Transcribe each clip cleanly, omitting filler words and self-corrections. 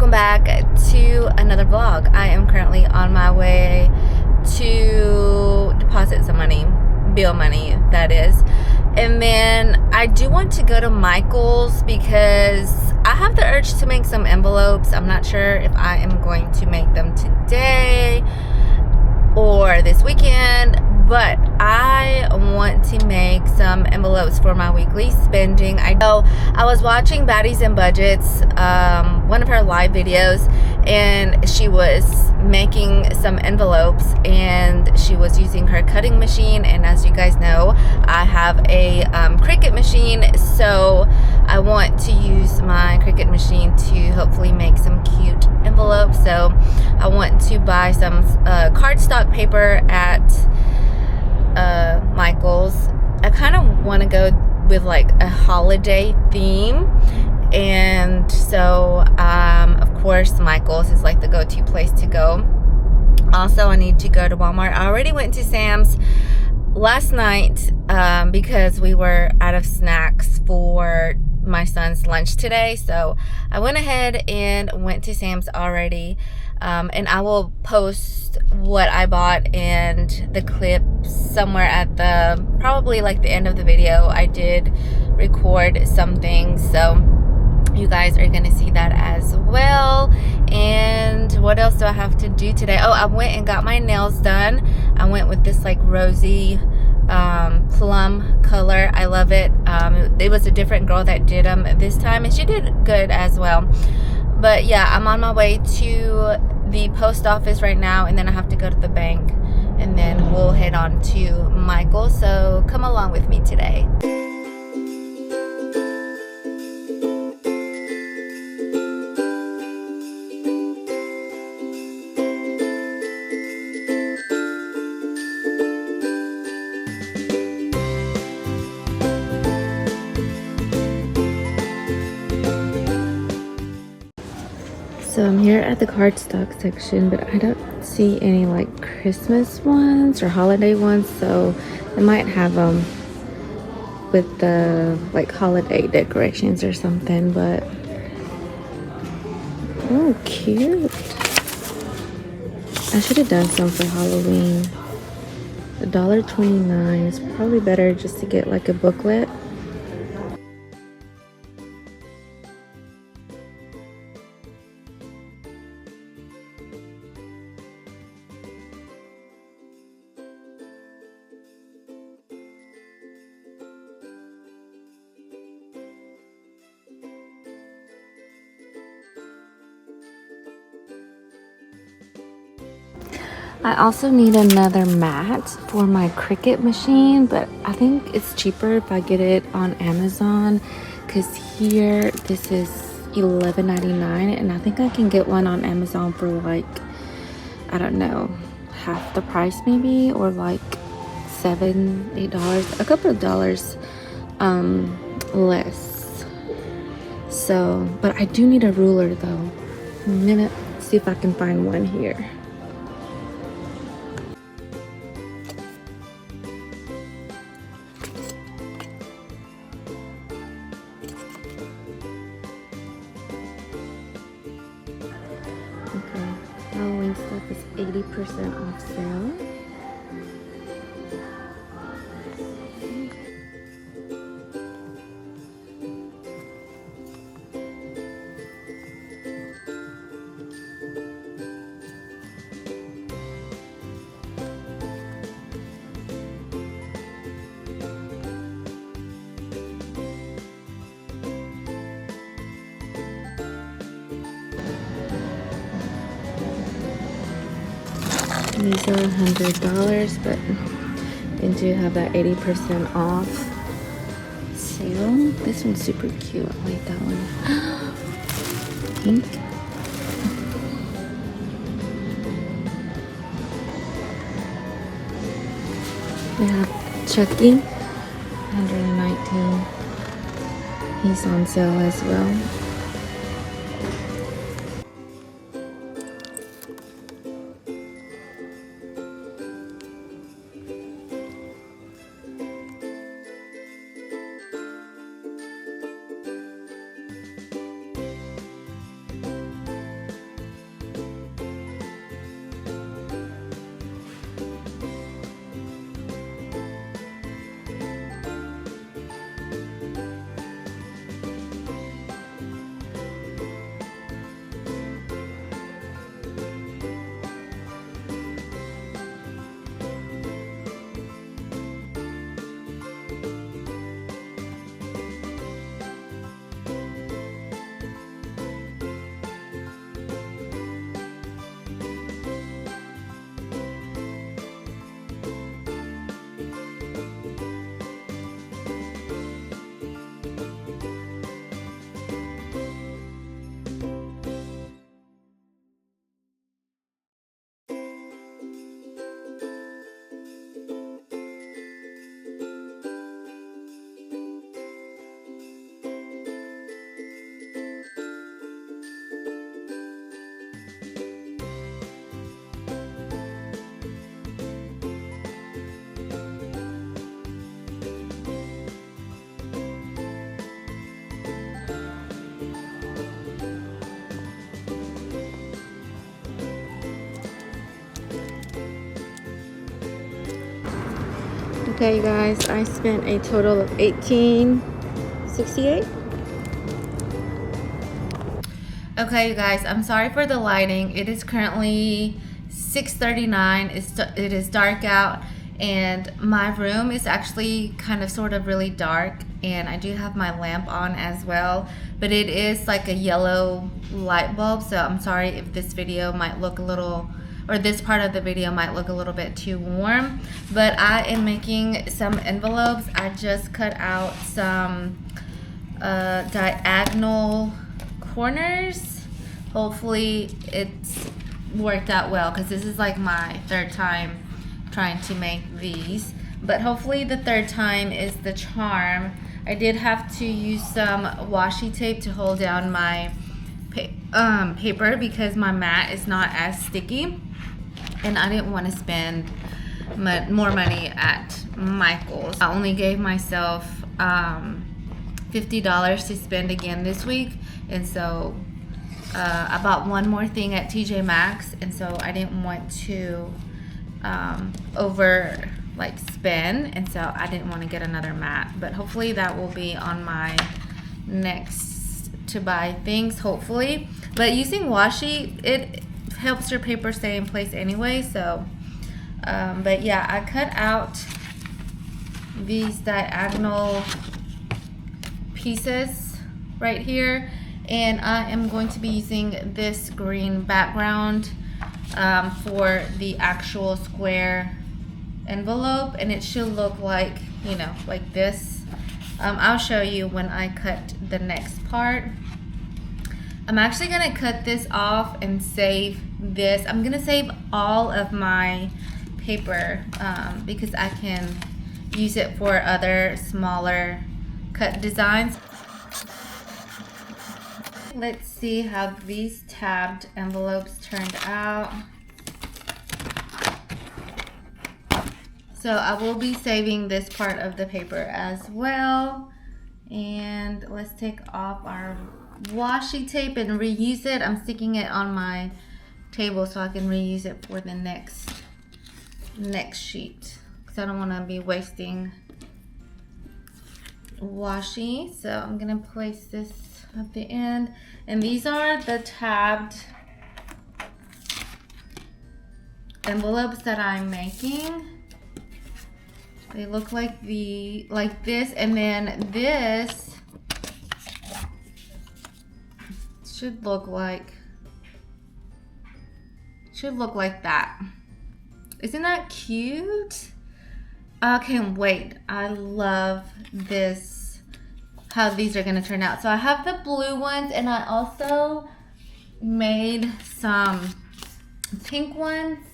welcome back to another vlog. I am currently on my way to deposit some money, bill money that is, and then I do want to go to Michael's because I have the urge to make some envelopes. I'm not sure if I am going to make them today or this weekend, but I want to make some envelopes for my weekly spending. I know I was watching Baddies and Budgets, one of her live videos, and she was making some envelopes and she was using her cutting machine, and as you guys know, I have a Cricut machine, so I want to use my Cricut machine to hopefully make some cute envelopes. So I want to buy some cardstock paper at Michael's. I kind of want to go with like a holiday theme, and so of course Michael's is like the go-to place to go. Also, I need to go to Walmart. I already went to Sam's last night because we were out of snacks for my son's lunch today, so I went ahead and went to Sam's already, and I will post what I bought and the clip somewhere at the probably like the end of the video. I did record some things, so you guys are gonna see that as well. And what else do I have to do today? Oh, I went and got my nails done. I went with this like rosy plum color. I love it. It was a different girl that did them this time, and she did good as well. But yeah, I'm on my way to the post office right now, and then I have to go to the bank, and then we'll head on to Michael. So come along with me today. So I'm here at the cardstock section, but I don't see any like Christmas ones or holiday ones, so they might have them with the like holiday decorations or something. But oh, cute. I should have done some for Halloween. $1.29 is probably better just to get like a booklet. I also need another mat for my Cricut machine, but I think it's cheaper if I get it on Amazon, because here this is $11.99, and I think I can get one on Amazon for like, I don't know, half the price maybe, or like $7-8, a couple of dollars less. So, but I do need a ruler though. I'm gonna see if I can find one here. Halloween stuff is 80% off sale. These are $100, but they do have that 80% off sale. This one's super cute. I like that one. Pink. We have Chucky, $119. He's on sale as well. Okay, you guys, I spent a total of $18.68. Okay, you guys, I'm sorry for the lighting. It is currently 6:39. It is dark out, and my room is actually kind of sort of really dark, and I do have my lamp on as well, but it is like a yellow light bulb, so I'm sorry if this video might look a little, or this part of the video might look a little bit too warm, but I am making some envelopes. I just cut out some diagonal corners. Hopefully it's worked out well, because this is like my third time trying to make these, but hopefully the third time is the charm. I did have to use some washi tape to hold down my paper because my mat is not as sticky, and I didn't want to spend more money at Michael's. I only gave myself $50 to spend again this week, and so I bought one more thing at TJ Maxx, and so I didn't want to over spend, and so I didn't want to get another mat, but hopefully that will be on my next to buy things, hopefully. But using washi, it helps your paper stay in place anyway, so but yeah, I cut out these diagonal pieces right here, and I am going to be using this green background for the actual square envelope, and it should look like, you know, like this. I'll show you when I cut the next part. I'm actually gonna cut this off and save this. I'm gonna save all of my paper because I can use it for other smaller cut designs. Let's see how these tabbed envelopes turned out. So I will be saving this part of the paper as well. And let's take off our washi tape and reuse it. I'm sticking it on my table so I can reuse it for the next sheet, because I don't want to be wasting washi. So I'm gonna place this at the end, and these are the tabbed envelopes that I'm making. They look like this, and then this should look like that. Isn't that cute? I can't wait. I love this, how these are gonna turn out. So I have the blue ones, and I also made some pink ones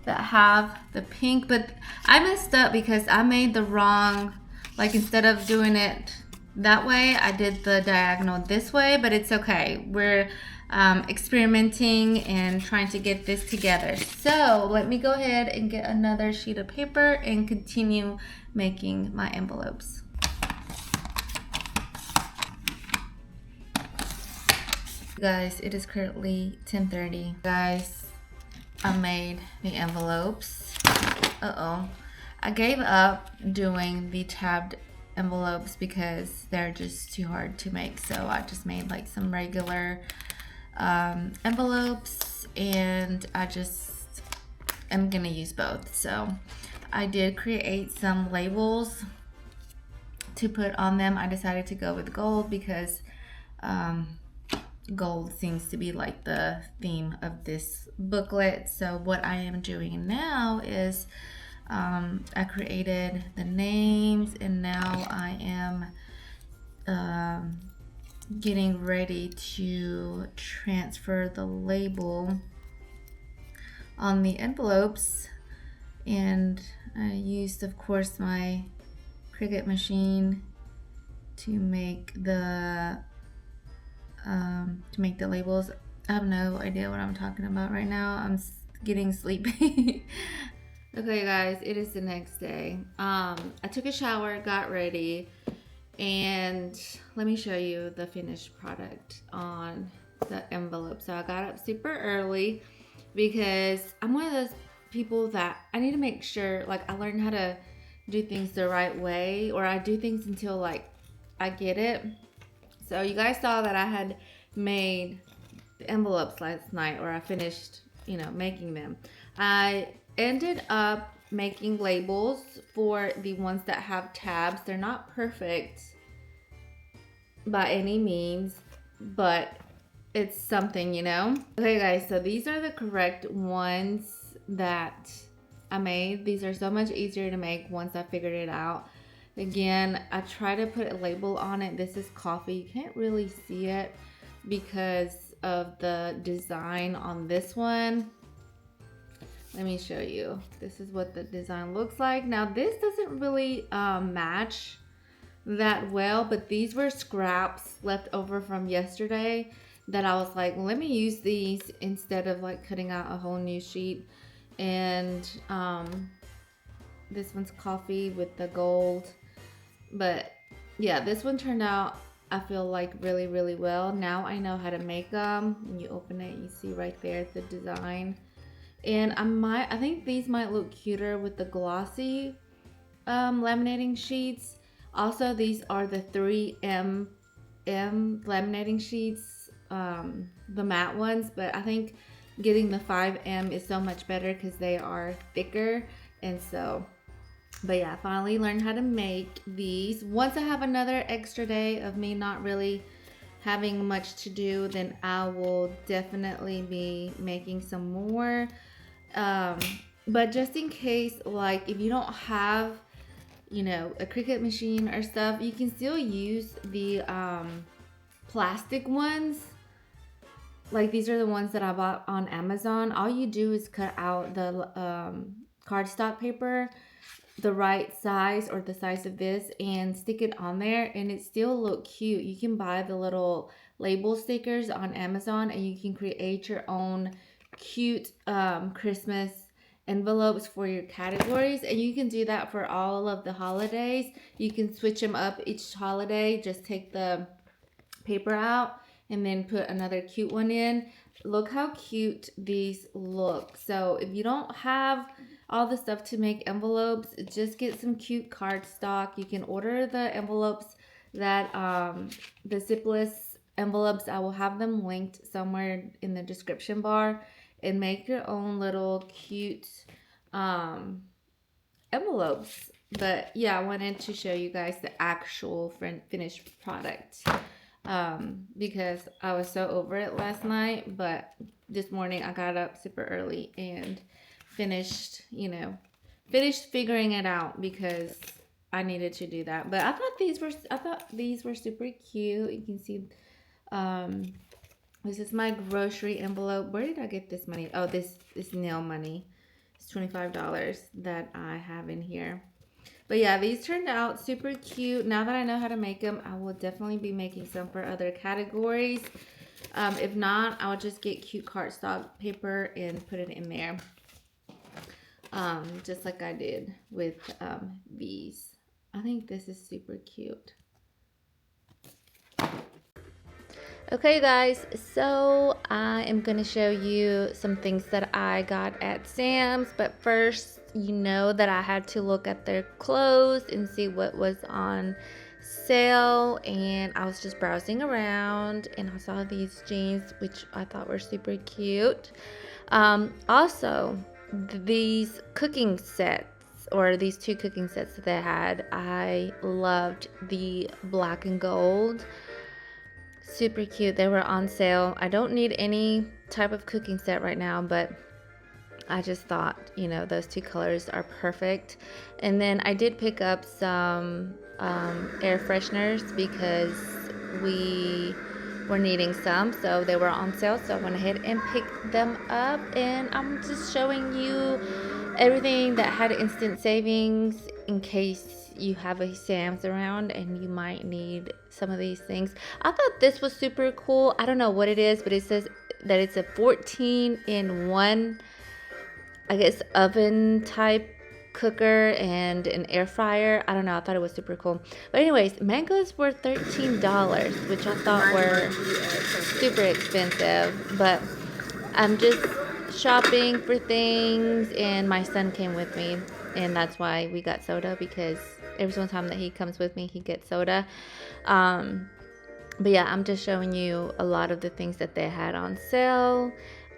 that have the pink, but I messed up because I made the wrong, instead of doing it that way, I did the diagonal this way, but it's okay. We're experimenting and trying to get this together. So let me go ahead and get another sheet of paper and continue making my envelopes. Guys, it is currently 10:30. Guys, I made the envelopes. I gave up doing the tabbed envelopes because they're just too hard to make, so I just made some regular envelopes, and I'm gonna use both. So I did create some labels to put on them. I decided to go with gold because gold seems to be the theme of this booklet. So what I am doing now is I created the names, and now I am getting ready to transfer the label on the envelopes. And I used, of course, my Cricut machine to make the labels. I have no idea what I'm talking about right now. I'm getting sleepy. Okay guys, it is the next day. I took a shower, got ready, and let me show you the finished product on the envelope. So I got up super early because I'm one of those people that I need to make sure, I learned how to do things the right way, or I do things until like I get it. So you guys saw that I had made the envelopes last night, or I finished, you know, making them. I ended up making labels for the ones that have tabs. They're not perfect by any means, but it's something, you know. Okay guys, so these are the correct ones that I made. These are so much easier to make once I figured it out. Again, I try to put a label on it. This is coffee. You can't really see it because of the design on this one. Let me show you. This is what the design looks like. Now this doesn't really match that well, but these were scraps left over from yesterday that I was like, let me use these instead of like cutting out a whole new sheet. And this one's coffee with the gold. But yeah, this one turned out, I feel like, really, really well. Now I know how to make them. When you open it, you see right there the design. And I think these might look cuter with the glossy laminating sheets. Also, these are the 3M laminating sheets, the matte ones, but I think getting the 5M is so much better because they are thicker. And so, but yeah, I finally learned how to make these. Once I have another extra day of me not really having much to do, then I will definitely be making some more. But just in case, like if you don't have, you know, a Cricut machine or stuff, you can still use the plastic ones. Like these are the ones that I bought on Amazon. All you do is cut out the cardstock paper, the right size or the size of this, and stick it on there, and it still look cute. You can buy the little label stickers on Amazon, and you can create your own cute Christmas envelopes for your categories, and you can do that for all of the holidays. You can switch them up each holiday. Just take the paper out and then put another cute one in. Look how cute these look. So if you don't have all the stuff to make envelopes, just get some cute cardstock. You can order the envelopes that the Zipless envelopes. I will have them linked somewhere in the description bar, and make your own little cute envelopes. But yeah, I wanted to show you guys the actual finished product because I was so over it last night, but this morning I got up super early and finished figuring it out because I needed to do that. But I thought these were super cute. You can see this is my grocery envelope. Where did I get this money? Oh, this nail money. It's $25 that I have in here. But yeah, these turned out super cute. Now that I know how to make them, I will definitely be making some for other categories. If not, I'll just get cute cardstock paper and put it in there. Just like I did with these. I think this is super cute. Okay guys, so I am going to show you some things that I got at Sam's, but first, you know that I had to look at their clothes and see what was on sale, and I was just browsing around and I saw these jeans, which I thought were super cute. Also, these cooking sets, or these two cooking sets that they had, I loved the black and gold. Super cute. They were on sale. I don't need any type of cooking set right now, but I just thought, you know, those two colors are perfect. And then I did pick up some air fresheners because we were needing some, so they were on sale, so I went ahead and picked them up. And I'm just showing you everything that had instant savings in case you have a Sam's around and you might need some of these things. I thought this was super cool. I don't know what it is, but it says that it's a 14-in-1, I guess, oven type cooker and an air fryer. I don't know. I thought it was super cool. But anyways, mangoes were $13, which I thought were super expensive. But I'm just shopping for things, and my son came with me. and that's why we got soda, because every single time that he comes with me, he gets soda. But yeah, I'm just showing you a lot of the things that they had on sale,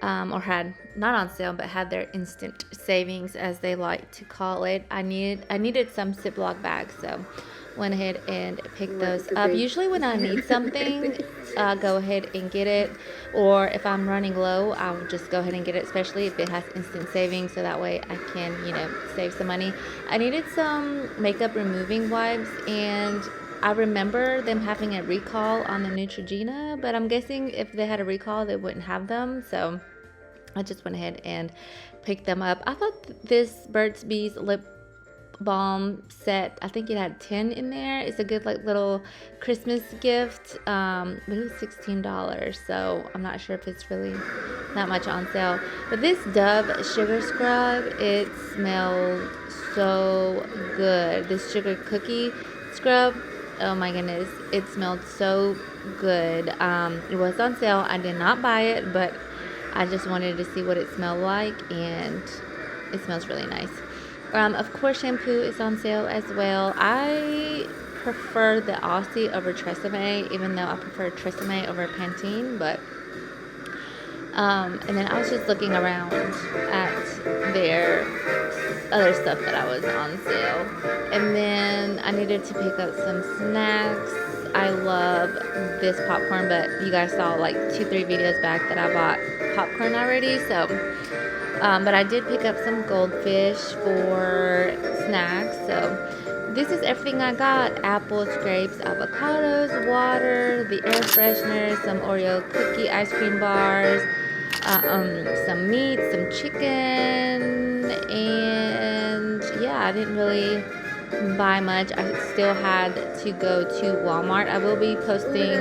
or had not on sale, but had their instant savings, as they like to call it. I needed some Ziploc bags, so went ahead and picked those up. Usually when I need something, go ahead and get it, or if I'm running low, I'll just go ahead and get it, especially if it has instant savings, so that way I can, save some money. I needed some makeup removing wipes, and I remember them having a recall on the Neutrogena, but I'm guessing if they had a recall, they wouldn't have them. So I just went ahead and picked them up. I thought this Burt's Bees lip balm set, I think it had 10 in there. It's a good little Christmas gift, but it was $16, so I'm not sure if it's really not much on sale. But this Dove sugar scrub, it smelled so good. This sugar cookie scrub, oh my goodness, it smelled so good. It was on sale. I did not buy it, but I just wanted to see what it smelled like, and it smells really nice. Of course, shampoo is on sale as well. I prefer the Aussie over Tresemme, even though I prefer Tresemme over Pantene, but and then I was just looking around at their other stuff that I was on sale. And then I needed to pick up some snacks. I love this popcorn, but you guys saw 2-3 videos back that I bought popcorn already. So, but I did pick up some goldfish for snacks. So this is everything I got: apples, grapes, avocados, water, the air freshener, some Oreo cookie ice cream bars, some meat, some chicken, and yeah, I didn't really buy much. I still had to go to Walmart. I will be posting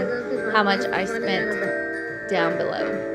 how much I spent down below.